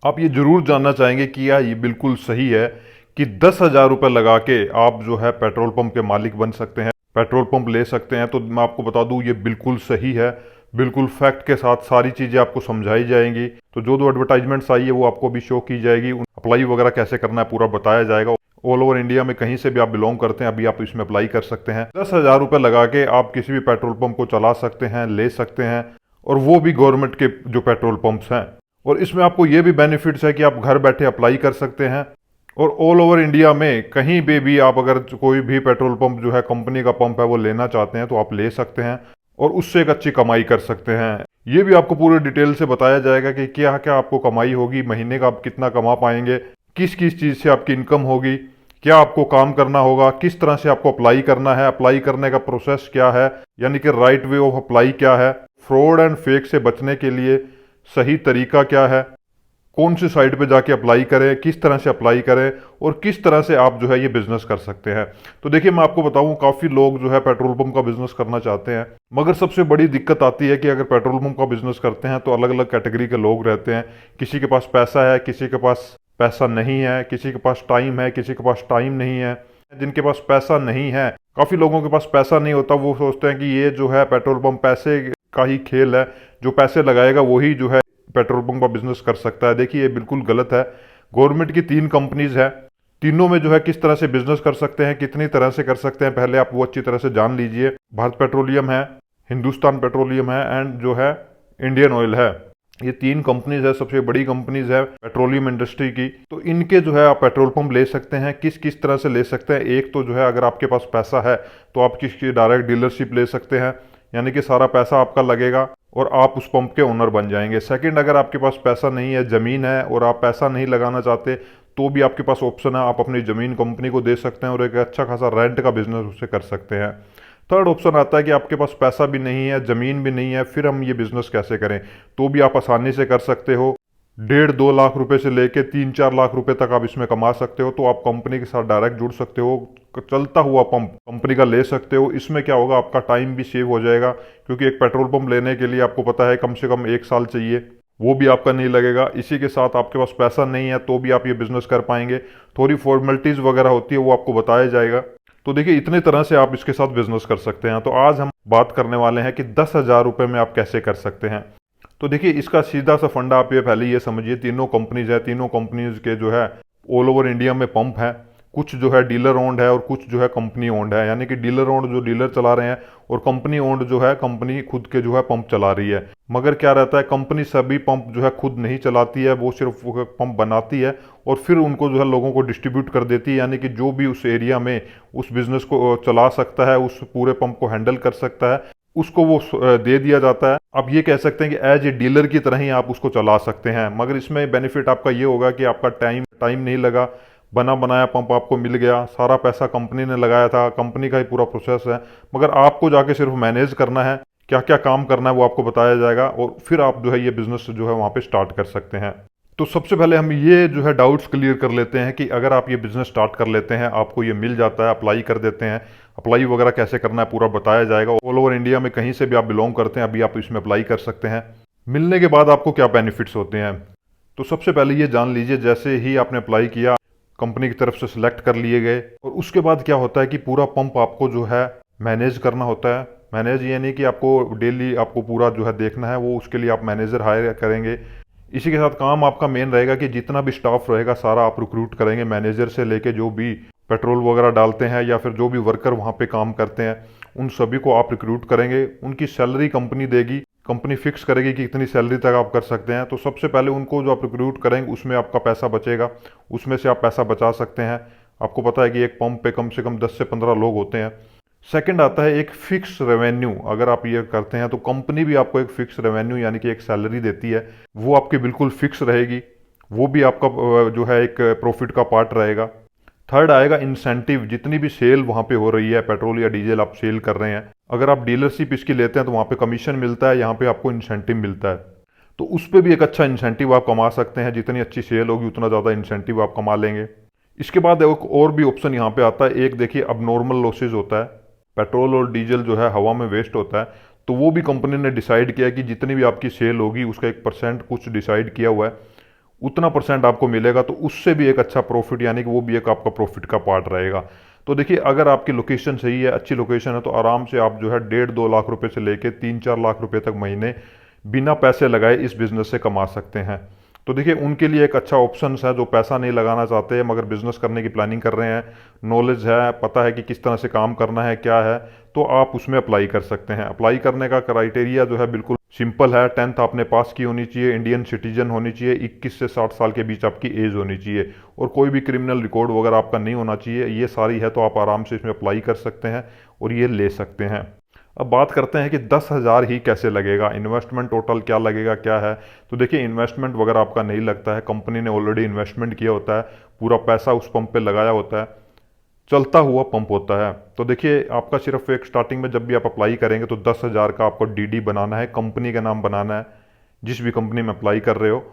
आप ये जरूर जानना चाहेंगे कि क्या ये बिल्कुल सही है कि 10,000 रुपये लगा के आप जो है पेट्रोल पंप के मालिक बन सकते हैं, पेट्रोल पंप ले सकते हैं। तो मैं आपको बता दूं ये बिल्कुल सही है, बिल्कुल फैक्ट के साथ सारी चीज़ें आपको समझाई जाएंगी। तो जो जो एडवर्टाइजमेंट्स आई है वो आपको भी शो की जाएगी, अप्लाई वगैरह कैसे करना है पूरा बताया जाएगा। ऑल ओवर इंडिया में कहीं से भी आप बिलोंग करते हैं अभी आप इसमें अप्लाई कर सकते हैं। 10,000 रुपये लगा के आप किसी भी पेट्रोल पंप को चला सकते हैं, ले सकते हैं, और वो भी गवर्नमेंट के जो पेट्रोल पंप्स हैं। और इसमें आपको ये भी बेनिफिट्स है कि आप घर बैठे अप्लाई कर सकते हैं, और ऑल ओवर इंडिया में कहीं पे भी आप अगर कोई भी पेट्रोल पंप जो है कंपनी का पंप है वो लेना चाहते हैं तो आप ले सकते हैं और उससे एक अच्छी कमाई कर सकते हैं। ये भी आपको पूरे डिटेल से बताया जाएगा कि क्या क्या आपको कमाई होगी, महीने का आप कितना कमा पाएंगे, किस किस चीज़ से आपकी इनकम होगी, क्या आपको काम करना होगा, किस तरह से आपको अप्लाई करना है, अप्लाई करने का प्रोसेस क्या है, यानी कि राइट वे ऑफ अप्लाई क्या है, फ्रॉड एंड फेक से बचने के लिए सही तरीका क्या है, कौन सी साइट पे जाके अप्लाई करें, किस तरह से अप्लाई करें, और किस तरह से आप जो है ये बिजनेस कर सकते हैं। तो देखिए मैं आपको बताऊं काफ़ी लोग जो है पेट्रोल पंप का बिजनेस करना चाहते हैं, मगर सबसे बड़ी दिक्कत आती है कि अगर पेट्रोल पंप का बिजनेस करते हैं तो अलग अलग कैटेगरी के लोग रहते हैं। किसी के पास पैसा है, किसी के पास पैसा नहीं है, किसी के पास टाइम है, किसी के पास टाइम नहीं है। जिनके पास पैसा नहीं है, काफ़ी लोगों के पास पैसा नहीं होता, वो सोचते हैं कि ये जो है पेट्रोल पंप पैसे का ही खेल है, जो पैसे लगाएगा वही जो है पेट्रोल पंप का बिजनेस कर सकता है। देखिए ये बिल्कुल गलत है। गवर्नमेंट की 3 कंपनीज है, तीनों में जो है किस तरह से बिजनेस कर सकते हैं, कितनी तरह से कर सकते हैं, पहले आप वो अच्छी तरह से जान लीजिए। भारत पेट्रोलियम है, हिंदुस्तान पेट्रोलियम है, एंड जो है इंडियन ऑयल है। ये 3 कंपनीज है, सबसे बड़ी कंपनीज है पेट्रोलियम इंडस्ट्री की। तो इनके जो है आप पेट्रोल पंप ले सकते हैं। किस किस तरह से ले सकते हैं, एक तो जो है अगर आपके पास पैसा है तो आप किसकी डायरेक्ट डीलरशिप ले सकते हैं, यानी कि सारा पैसा आपका लगेगा और आप उस पंप के ओनर बन जाएंगे। सेकंड, अगर आपके पास पैसा नहीं है, ज़मीन है और आप पैसा नहीं लगाना चाहते, तो भी आपके पास ऑप्शन है, आप अपनी ज़मीन कंपनी को दे सकते हैं और एक अच्छा खासा रेंट का बिजनेस उससे कर सकते हैं। थर्ड ऑप्शन आता है कि आपके पास पैसा भी नहीं है, ज़मीन भी नहीं है, फिर हम ये बिज़नेस कैसे करें, तो भी आप आसानी से कर सकते हो। 1.5-2 लाख रुपए से लेके 3-4 लाख रुपए तक आप इसमें कमा सकते हो। तो आप कंपनी के साथ डायरेक्ट जुड़ सकते हो, चलता हुआ पंप कंपनी का ले सकते हो। इसमें क्या होगा, आपका टाइम भी सेव हो जाएगा, क्योंकि एक पेट्रोल पंप लेने के लिए आपको पता है कम से कम 1 साल चाहिए, वो भी आपका नहीं लगेगा। इसी के साथ आपके पास पैसा नहीं है तो भी आप ये बिजनेस कर पाएंगे। थोड़ी फॉर्मेलिटीज़ वगैरह होती है वो आपको बताया जाएगा। तो देखिए इतने तरह से आप इसके साथ बिजनेस कर सकते हैं। तो आज हम बात करने वाले हैं कि 10,000 रुपये में आप कैसे कर सकते हैं। तो देखिए इसका सीधा सा फंडा आप ये पहले ये समझिए, तीनों कंपनीज है, तीनों कंपनीज के जो है ऑल ओवर इंडिया में पंप है। कुछ जो है डीलर ओन्ड है और कुछ जो है कंपनी ओन्ड है, यानी कि डीलर ओन्ड जो डीलर चला रहे हैं और कंपनी ओन्ड जो है कंपनी खुद के जो है पंप चला रही है। मगर क्या रहता है, कंपनी सभी पंप जो है खुद नहीं चलाती है, वो सिर्फ पंप बनाती है और फिर उनको जो है लोगों को डिस्ट्रीब्यूट कर देती है, यानी कि जो भी उस एरिया में उस बिजनेस को चला सकता है, उस पूरे पंप को हैंडल कर सकता है, उसको वो दे दिया जाता है। आप ये कह सकते हैं कि एज ए डीलर की तरह ही आप उसको चला सकते हैं। मगर इसमें बेनिफिट आपका ये होगा कि आपका टाइम नहीं लगा, बना बनाया पंप आपको मिल गया, सारा पैसा कंपनी ने लगाया था, कंपनी का ही पूरा प्रोसेस है, मगर आपको जाके सिर्फ मैनेज करना है, क्या क्या काम करना है वो आपको बताया जाएगा और फिर आप जो है ये बिजनेस जो है वहाँ पे स्टार्ट कर सकते हैं। तो सबसे पहले हम ये जो है डाउट्स क्लियर कर लेते हैं कि अगर आप ये बिजनेस स्टार्ट कर लेते हैं, आपको ये मिल जाता है, अप्लाई कर देते हैं, अप्लाई वगैरह कैसे करना है पूरा बताया जाएगा। ऑल ओवर इंडिया में कहीं से भी आप बिलोंग करते हैं अभी आप इसमें अप्लाई कर सकते हैं। मिलने के बाद आपको क्या बेनिफिट्स होते हैं, तो सबसे पहले ये जान लीजिए, जैसे ही आपने अप्लाई किया, कंपनी की तरफ से सिलेक्ट कर लिए गए, और उसके बाद क्या होता है कि पूरा पंप आपको जो है मैनेज करना होता है। मैनेज ये नहीं कि आपको डेली आपको पूरा जो है देखना है, वो उसके लिए आप मैनेजर हायर करेंगे। इसी के साथ काम आपका मेन रहेगा कि जितना भी स्टाफ रहेगा सारा आप रिक्रूट करेंगे, मैनेजर से लेके जो भी पेट्रोल वगैरह डालते हैं या फिर जो भी वर्कर वहाँ पे काम करते हैं उन सभी को आप रिक्रूट करेंगे। उनकी सैलरी कंपनी देगी, कंपनी फिक्स करेगी कि इतनी सैलरी तक आप कर सकते हैं। तो सबसे पहले उनको जो आप रिक्रूट करेंगे उसमें आपका पैसा बचेगा, उसमें से आप पैसा बचा सकते हैं। आपको पता है कि एक पंप पे कम से कम 10 से 15 लोग होते हैं। सेकंड आता है एक फिक्स रेवेन्यू। अगर आप ये करते हैं तो कंपनी भी आपको एक फिक्स रेवेन्यू यानी कि एक सैलरी देती है, वो आपकी बिल्कुल फिक्स रहेगी, वो भी आपका जो है एक प्रॉफिट का पार्ट रहेगा। थर्ड आएगा इंसेंटिव। जितनी भी सेल वहाँ पे हो रही है, पेट्रोल या डीजल आप सेल कर रहे हैं, अगर आप डीलरशिप इसकी लेते हैं तो वहाँ पे कमीशन मिलता है, यहाँ पे आपको इंसेंटिव मिलता है, तो उस पर भी एक अच्छा इंसेंटिव आप कमा सकते हैं। जितनी अच्छी सेल होगी उतना ज़्यादा इंसेंटिव आप कमा लेंगे। इसके बाद एक और भी ऑप्शन यहाँ पे आता है। एक देखिए अब नॉर्मल लॉसेज होता है, पेट्रोल और डीजल जो है हवा में वेस्ट होता है, तो वो भी कंपनी ने डिसाइड किया कि जितनी भी आपकी सेल होगी उसका 1% कुछ डिसाइड किया हुआ है, उतना परसेंट आपको मिलेगा, तो उससे भी एक अच्छा प्रॉफिट, यानी कि वो भी एक आपका प्रॉफिट का पार्ट रहेगा। तो देखिए, अगर आपकी लोकेशन सही है, अच्छी लोकेशन है, तो आराम से आप जो है 1.5-2 लाख रुपए से लेके 3-4 लाख रुपए तक महीने बिना पैसे लगाए इस बिज़नेस से कमा सकते हैं। तो देखिए, उनके लिए एक अच्छा ऑप्शन है जो पैसा नहीं लगाना चाहते हैं मगर बिज़नेस करने की प्लानिंग कर रहे हैं, नॉलेज है, पता है कि किस तरह से काम करना है, क्या है, तो आप उसमें अप्लाई कर सकते हैं। अप्लाई करने का क्राइटेरिया जो है बिल्कुल सिंपल है। 10th आपने पास की होनी चाहिए, इंडियन सिटीजन होनी चाहिए, 21 से 60 साल के बीच आपकी एज होनी चाहिए, और कोई भी क्रिमिनल रिकॉर्ड वगैरह आपका नहीं होना चाहिए। ये सारी है तो आप आराम से इसमें अप्लाई कर सकते हैं और ये ले सकते हैं। अब बात करते हैं कि 10,000 ही कैसे लगेगा, इन्वेस्टमेंट टोटल क्या लगेगा, क्या है। तो देखिए, इन्वेस्टमेंट वगैरह आपका नहीं लगता है, कंपनी ने ऑलरेडी इन्वेस्टमेंट किया होता है, पूरा पैसा उस पंप पे लगाया होता है, चलता हुआ पंप होता है। तो देखिए, आपका सिर्फ एक स्टार्टिंग में जब भी आप अप्लाई करेंगे तो 10,000 का आपको डीडी बनाना है, कंपनी का नाम बनाना है, जिस भी कंपनी में अप्लाई कर रहे हो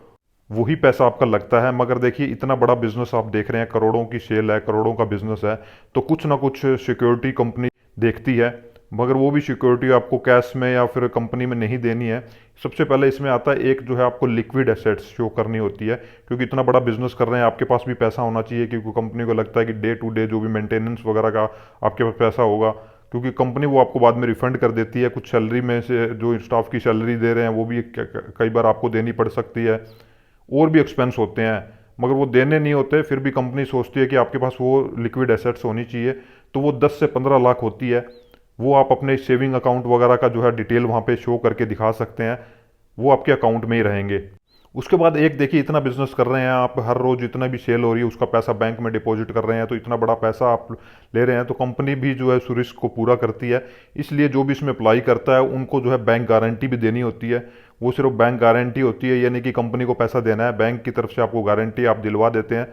वही पैसा आपका लगता है। मगर देखिए, इतना बड़ा बिजनेस आप देख रहे हैं, करोड़ों की सेल है, करोड़ों का बिजनेस है, तो कुछ ना कुछ सिक्योरिटी कंपनी देखती है, मगर वो भी सिक्योरिटी आपको कैश में या फिर कंपनी में नहीं देनी है। सबसे पहले इसमें आता है एक जो है आपको लिक्विड एसेट्स शो करनी होती है, क्योंकि इतना बड़ा बिजनेस कर रहे हैं, आपके पास भी पैसा होना चाहिए, क्योंकि कंपनी को लगता है कि डे टू डे जो भी मेंटेनेंस वगैरह का आपके पास पैसा होगा, क्योंकि कंपनी वो आपको बाद में रिफंड कर देती है, कुछ सैलरी में से जो स्टाफ की सैलरी दे रहे हैं वो भी कई बार आपको देनी पड़ सकती है, और भी एक्सपेंस होते हैं, मगर वो देने नहीं होते, फिर भी कंपनी सोचती है कि आपके पास वो लिक्विड एसेट्स होनी चाहिए, तो वो 10 से 15 लाख होती है। वो आप अपने सेविंग अकाउंट वगैरह का जो है डिटेल वहाँ पे शो करके दिखा सकते हैं, वो आपके अकाउंट में ही रहेंगे। उसके बाद एक देखिए, इतना बिजनेस कर रहे हैं आप, हर रोज जितना भी सेल हो रही है उसका पैसा बैंक में डिपॉजिट कर रहे हैं, तो इतना बड़ा पैसा आप ले रहे हैं, तो कंपनी भी जो है उस रिस्क को पूरा करती है। इसलिए जो भी इसमें अप्लाई करता है उनको जो है बैंक गारंटी भी देनी होती है। वो सिर्फ बैंक गारंटी होती है, यानी कि कंपनी को पैसा देना है, बैंक की तरफ से आपको गारंटी आप दिलवा देते हैं।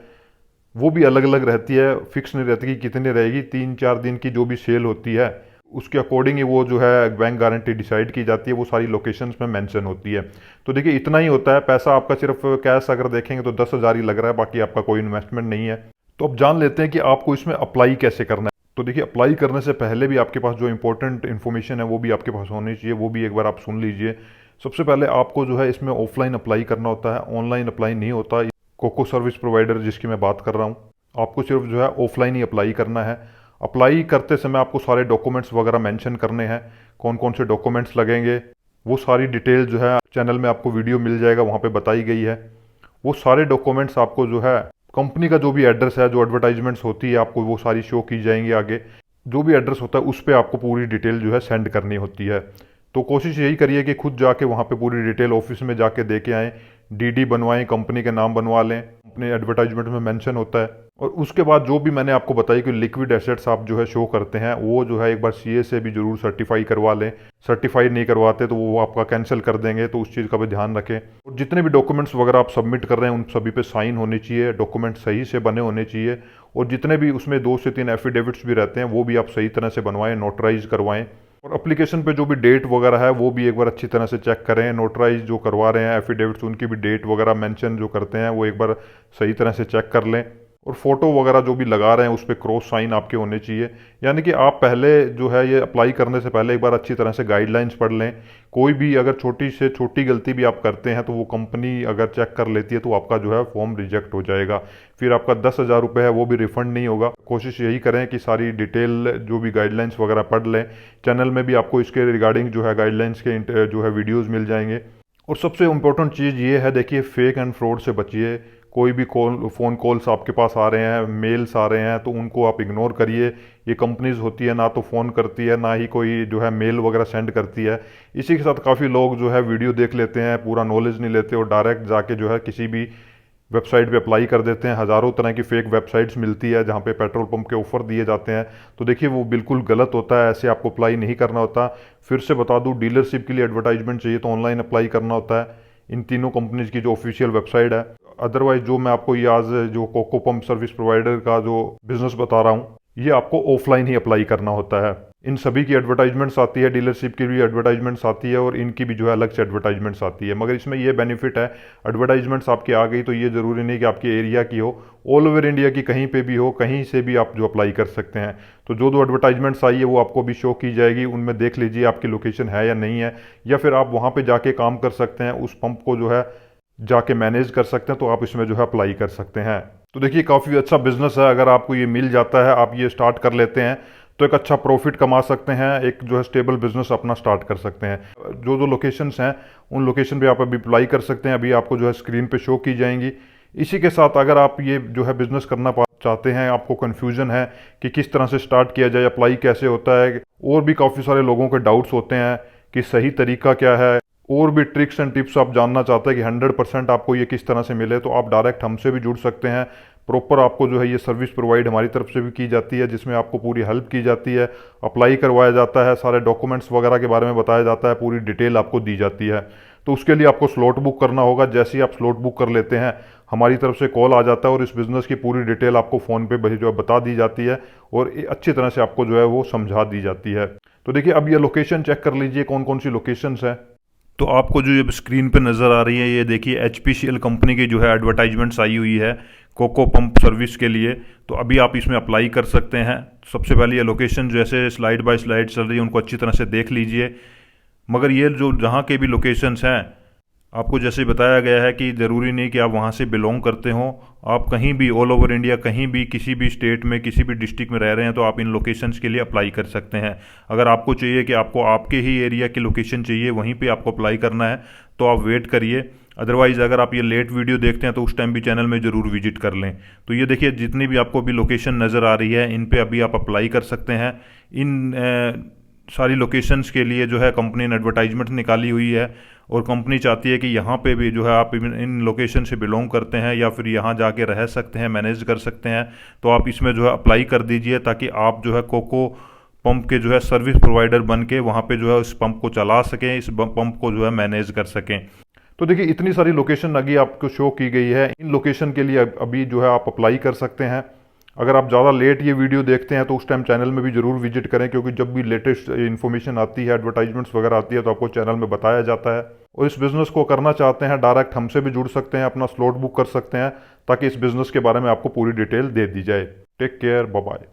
वो भी अलग अलग रहती है, फिक्स नहीं रहती कि कितनी रहेगी, 3-4 दिन की जो भी सेल होती है उसके अकॉर्डिंग ही वो जो है बैंक गारंटी डिसाइड की जाती है, वो सारी लोकेशंस में मेंशन होती है। तो देखिए, इतना ही होता है पैसा आपका, सिर्फ कैश अगर देखेंगे तो 10,000 ही लग रहा है, बाकी आपका कोई इन्वेस्टमेंट नहीं है। तो अब जान लेते हैं कि आपको इसमें अप्लाई कैसे करना है। तो देखिए, अप्लाई करने से पहले भी आपके पास जो इंपॉर्टेंट इन्फॉर्मेशन है वो भी आपके पास होनी चाहिए, वो भी एक बार आप सुन लीजिए। सबसे पहले आपको जो है इसमें ऑफलाइन अप्लाई करना होता है, ऑनलाइन अप्लाई नहीं होता। कोको सर्विस प्रोवाइडर जिसकी मैं बात कर रहा हूँ, आपको सिर्फ जो है ऑफलाइन ही अप्लाई करना है। अप्लाई करते समय आपको सारे डॉक्यूमेंट्स वगैरह मेंशन करने हैं, कौन कौन से डॉक्यूमेंट्स लगेंगे, वो सारी डिटेल जो है चैनल में आपको वीडियो मिल जाएगा, वहाँ पे बताई गई है। वो सारे डॉक्यूमेंट्स आपको जो है कंपनी का जो भी एड्रेस है, जो एडवर्टाइजमेंट्स होती है आपको वो सारी शो की जाएंगी आगे, जो भी एड्रेस होता है उस पर आपको पूरी डिटेल जो है सेंड करनी होती है। तो कोशिश यही करिए कि खुद जाके वहाँ पे पूरी डिटेल ऑफिस में जाके दे के आएँ, डीडी बनवाएं, कंपनी के नाम बनवा लें, अपने एडवर्टाइजमेंट में मेंशन होता है। और उसके बाद जो भी मैंने आपको बताई कि लिक्विड एसेट्स आप जो है शो करते हैं, वो जो है एक बार सीए से भी जरूर सर्टिफाई करवा लें। सर्टिफाई नहीं करवाते तो वो आपका कैंसिल कर देंगे, तो उस चीज़ का भी ध्यान रखें। और जितने भी डॉक्यूमेंट्स वगैरह आप सबमिट कर रहे हैं उन सभी पे साइन होने चाहिए, डॉक्यूमेंट सही से बने होने चाहिए, और जितने भी उसमें 2 से 3 एफिडेविट्स भी रहते हैं वो भी आप सही तरह से बनवाएं, नोटराइज करवाएं। और एप्लीकेशन पे जो भी डेट वगैरह है वो भी एक बार अच्छी तरह से चेक करें। नोटराइज जो करवा रहे हैं एफिडेविट्स, उनकी भी डेट वगैरह मेंशन जो करते हैं वो एक बार सही तरह से चेक कर लें। और फोटो वगैरह जो भी लगा रहे हैं उस पर क्रॉस साइन आपके होने चाहिए, यानी कि आप पहले जो है ये अप्लाई करने से पहले एक बार अच्छी तरह से गाइडलाइंस पढ़ लें। कोई भी अगर छोटी से छोटी गलती भी आप करते हैं तो वो कंपनी अगर चेक कर लेती है तो आपका जो है फॉर्म रिजेक्ट हो जाएगा, फिर आपका 10,000 रुपये है वो भी रिफंड नहीं होगा। कोशिश यही करें कि सारी डिटेल जो भी गाइडलाइंस वगैरह पढ़ लें। चैनल में भी आपको इसके रिगार्डिंग जो है गाइडलाइंस के जो है वीडियोज़ मिल जाएंगे। और सबसे इम्पोर्टेंट चीज़ ये है, देखिए, फेक एंड फ्रॉड से बचिए। कोई भी फ़ोन कॉल्स आपके पास आ रहे हैं, मेल्स आ रहे हैं, तो उनको आप इग्नोर करिए। ये कंपनीज होती है ना तो फ़ोन करती है ना ही कोई जो है मेल वगैरह सेंड करती है। इसी के साथ काफ़ी लोग जो है वीडियो देख लेते हैं, पूरा नॉलेज नहीं लेते और डायरेक्ट जाके जो है किसी भी वेबसाइट पे अप्लाई कर देते हैं। हज़ारों तरह की फेक वेबसाइट्स मिलती है जहाँ पे पेट्रोल पंप के ऑफर दिए जाते हैं, तो देखिए वो बिल्कुल गलत होता है, ऐसे आपको अप्लाई नहीं करना होता। फिर से बता दूँ, डीलरशिप के लिए एडवर्टाइजमेंट चाहिए तो ऑनलाइन अप्लाई करना होता है, इन तीनों कंपनीज की जो ऑफिशियल वेबसाइट है। अदरवाइज जो मैं आपको ये आज जो कोको पंप सर्विस प्रोवाइडर का जो बिजनेस बता रहा हूँ, ये आपको ऑफलाइन ही अप्लाई करना होता है। इन सभी की एडवर्टाइजमेंट्स आती है, डीलरशिप की भी एडवर्टाइजमेंट्स आती है और इनकी भी जो है अलग से एडवर्टाइजमेंट्स आती है। मगर इसमें ये बेनिफिट है, एडवर्टाइजमेंट्स आपकी आ गई तो ये ज़रूरी नहीं कि आपके एरिया की हो, ऑल ओवर इंडिया की कहीं पे भी हो, कहीं से भी आप जो अप्लाई कर सकते हैं। तो जो दो एडवर्टाइजमेंट्स आई है वो आपको भी शो की जाएगी, उनमें देख लीजिए आपकी लोकेशन है या नहीं है, या फिर आप वहाँ पर जाके काम कर सकते हैं, उस पंप को जो है जाके मैनेज कर सकते हैं, तो आप इसमें जो है अप्लाई कर सकते हैं। तो देखिए काफ़ी अच्छा बिजनेस है, अगर आपको ये मिल जाता है, आप ये स्टार्ट कर लेते हैं तो एक अच्छा प्रॉफिट कमा सकते हैं, एक जो है स्टेबल बिजनेस अपना स्टार्ट कर सकते हैं। जो जो लोकेशंस हैं उन लोकेशन पे आप अभी अप्लाई कर सकते हैं, अभी आपको जो है स्क्रीन पे शो की जाएंगी। इसी के साथ अगर आप ये जो है बिजनेस करना चाहते हैं, आपको कन्फ्यूजन है कि किस तरह से स्टार्ट किया जाए, अप्लाई कैसे होता है, और भी काफ़ी सारे लोगों के डाउट्स होते हैं कि सही तरीका क्या है, और भी ट्रिक्स एंड टिप्स आप जानना चाहते हैं कि 100% आपको ये किस तरह से मिले, तो आप डायरेक्ट हमसे भी जुड़ सकते हैं। प्रॉपर आपको जो है ये सर्विस प्रोवाइड हमारी तरफ से भी की जाती है, जिसमें आपको पूरी हेल्प की जाती है, अप्लाई करवाया जाता है, सारे डॉक्यूमेंट्स वगैरह के बारे में बताया जाता है, पूरी डिटेल आपको दी जाती है। तो उसके लिए आपको स्लॉट बुक करना होगा। जैसे ही आप स्लॉट बुक कर लेते हैं, हमारी तरफ से कॉल आ जाता है और इस बिज़नेस की पूरी डिटेल आपको फ़ोन पे जो है बता दी जाती है, और अच्छी तरह से आपको जो है वो समझा दी जाती है। तो देखिए अब ये लोकेशन चेक कर लीजिए कौन कौन सी लोकेशंस हैं। तो आपको जो ये स्क्रीन पे नज़र आ रही है, ये देखिए HPCL कंपनी की जो है एडवर्टाइजमेंट्स आई हुई है कोको पंप सर्विस के लिए। तो अभी आप इसमें अप्लाई कर सकते हैं। सबसे पहले ये लोकेशन जैसे स्लाइड बाय स्लाइड चल रही है उनको अच्छी तरह से देख लीजिए। मगर ये जो जहाँ के भी लोकेशंस हैं, आपको जैसे बताया गया है कि ज़रूरी नहीं कि आप वहाँ से बिलोंग करते हों, आप कहीं भी ऑल ओवर इंडिया, कहीं भी किसी भी स्टेट में किसी भी डिस्ट्रिक्ट में रह रहे हैं तो आप इन लोकेशंस के लिए अप्लाई कर सकते हैं। अगर आपको चाहिए कि आपको आपके ही एरिया की लोकेशन चाहिए, वहीं पे आपको अप्लाई करना है, तो आप वेट करिए। अदरवाइज़ अगर आप ये लेट वीडियो देखते हैं तो उस टाइम भी चैनल में ज़रूर विजिट कर लें। तो ये देखिए जितनी भी आपको अभी लोकेशन नज़र आ रही है, इन पर अभी आप अप्लाई कर सकते हैं। इन सारी लोकेशंस के लिए जो है कंपनी ने एडवर्टाइजमेंट निकाली हुई है, और कंपनी चाहती है कि यहाँ पे भी जो है आप इन लोकेशन से बिलोंग करते हैं या फिर यहाँ जाके रह सकते हैं, मैनेज कर सकते हैं, तो आप इसमें जो है अप्लाई कर दीजिए, ताकि आप जो है कोको पंप के जो है सर्विस प्रोवाइडर बन के वहाँ पे जो है इस पंप को चला सकें, इस पंप को जो है मैनेज कर सकें। तो देखिए इतनी सारी लोकेशन आगे आपको शो की गई है, इन लोकेशन के लिए अभी जो है आप अप्लाई कर सकते हैं। अगर आप ज़्यादा लेट ये वीडियो देखते हैं तो उस टाइम चैनल में भी ज़रूर विजिट करें, क्योंकि जब भी लेटेस्ट इन्फॉर्मेशन आती है, एडवर्टाइजमेंट्स वगैरह आती है, तो आपको चैनल में बताया जाता है। और इस बिज़नेस को करना चाहते हैं, डायरेक्ट हमसे भी जुड़ सकते हैं, अपना स्लॉट बुक कर सकते हैं, ताकि इस बिज़नेस के बारे में आपको पूरी डिटेल दे दी जाए। Take care, bye bye.